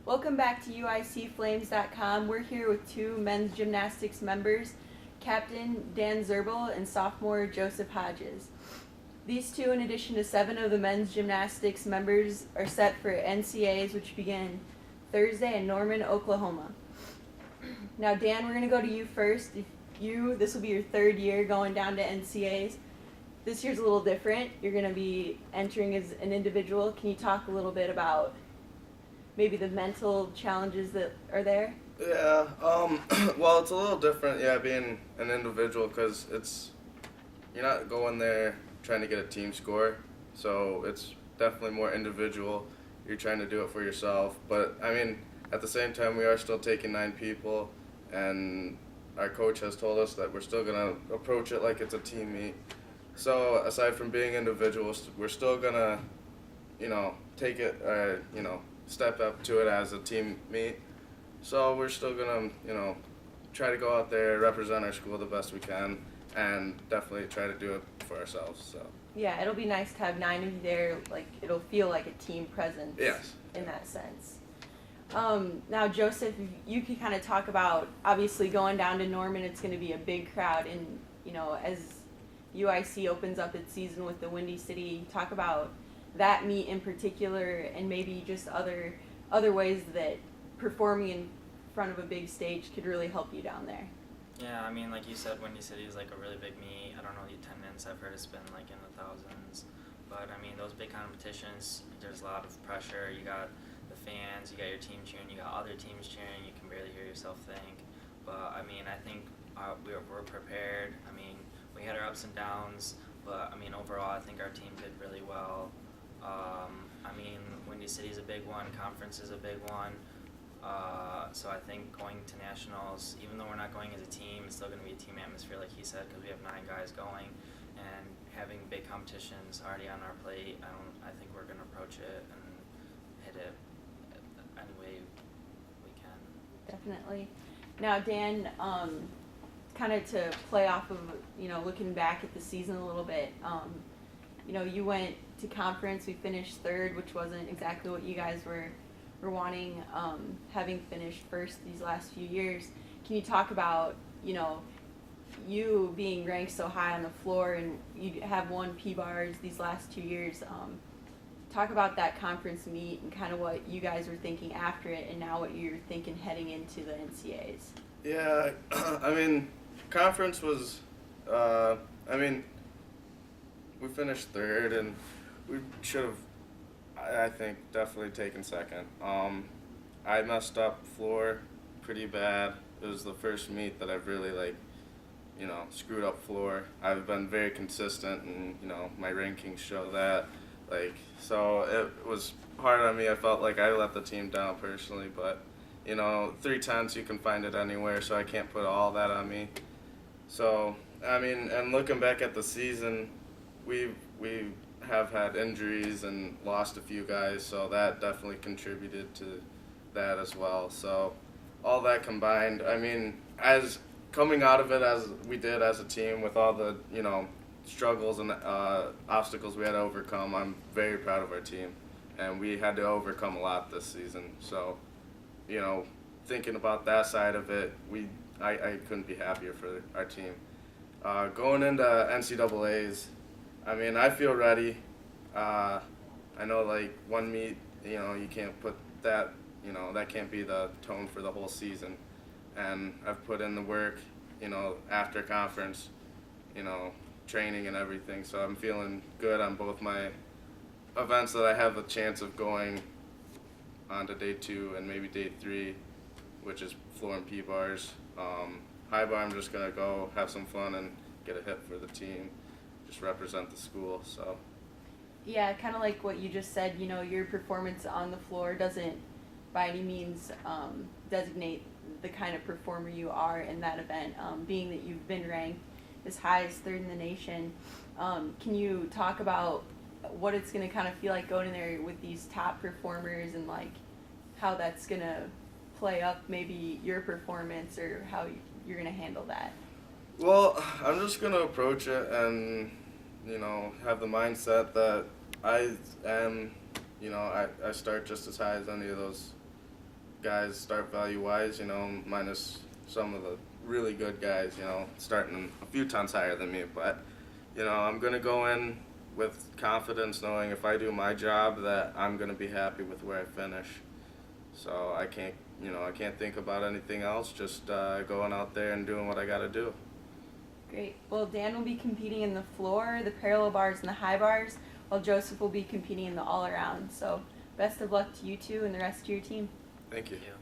Welcome back to UICFlames.com. We're here with two men's gymnastics members, Captain Dan Zerbel and sophomore Joseph Hodges. These two, in addition to 7 of the men's gymnastics members, are set for NCAAs, which begin Thursday in Norman, Oklahoma. Now, Dan, we're going to go to you first. This will be your 3rd year going down to NCAAs. This year's a little different. You're going to be entering as an individual. Can you talk a little bit about maybe the mental challenges that are there? Yeah, well, it's a little different, being an individual, because you're not going there trying to get a team score, so it's definitely more individual. You're trying to do it for yourself, but, at the same time, we are still taking 9 people, and our coach has told us that we're still going to approach it like it's a team meet. So, aside from being individuals, we're still going to, take it, step up to it as a team meet. So we're still going to, try to go out there, represent our school the best we can, and definitely try to do it for ourselves. So. Yeah, it'll be nice to have 9 of you there. Like, it'll feel like a team presence. Yes. In that sense. Now, Joseph, you can kind of talk about, obviously going down to Norman, it's going to be a big crowd, and, as UIC opens up its season with the Windy City, talk about that meet in particular, and maybe just other ways that performing in front of a big stage could really help you down there. Yeah, like you said, Windy City is like a really big meet. I don't know the attendance. I've heard it's been like in the thousands. But those big competitions, there's a lot of pressure. You got the fans, you got your team cheering, you got other teams cheering. You can barely hear yourself think. But I think we're prepared. We had our ups and downs, but overall, I think our team did really well. Windy City is a big one. Conference is a big one. So I think going to nationals, even though we're not going as a team, it's still going to be a team atmosphere, like he said, because we have 9 guys going, and having big competitions already on our plate. I think we're going to approach it and hit it any way we can. Definitely. Now, Dan, kind of to play off of, looking back at the season a little bit, you went to conference. We finished 3rd, which wasn't exactly what you guys were wanting, having finished first these last few years. Can you talk about, you being ranked so high on the floor, and you have won P-bars these last 2 years. Talk about that conference meet and kind of what you guys were thinking after it, and now what you're thinking heading into the NCAAs. Yeah, conference was, we finished 3rd, and we should have, I think, definitely taken 2nd. I messed up floor pretty bad. It was the first meet that I've really, screwed up floor. I've been very consistent, and, my rankings show that. So it was hard on me. I felt like I let the team down personally, but, 3/10, you can find it anywhere, so I can't put all that on me. So, and looking back at the season, we have had injuries and lost a few guys, so that definitely contributed to that as well. So all that combined, as coming out of it as we did as a team with all the, struggles and obstacles we had to overcome, I'm very proud of our team. And we had to overcome a lot this season. So, thinking about that side of it, I couldn't be happier for our team. Going into NCAAs, I feel ready. I know, one meet, you can't put that, that can't be the tone for the whole season. And I've put in the work, after conference, training and everything. So I'm feeling good on both my events that I have a chance of going on to day 2 and maybe day 3, which is floor and P-bars. High bar, I'm just going to go have some fun and get a hit for the team. Just represent the school. So yeah, kind of like what you just said, your performance on the floor doesn't by any means designate the kind of performer you are in that event. Being that you've been ranked as high as 3rd in the nation, can you talk about what it's going to kind of feel like going in there with these top performers, and how that's going to play up maybe your performance, or how you're going to handle that? Well, I'm just going to approach it and, have the mindset that I am, I start just as high as any of those guys start value-wise, you know, minus some of the really good guys, you know, starting a few tons higher than me. But, you know, I'm going to go in with confidence knowing if I do my job that I'm going to be happy with where I finish. So I can't think about anything else, just going out there and doing what I got to do. Great. Well, Dan will be competing in the floor, the parallel bars, and the high bars, while Joseph will be competing in the all-around. So best of luck to you two and the rest of your team. Thank you. Thank you.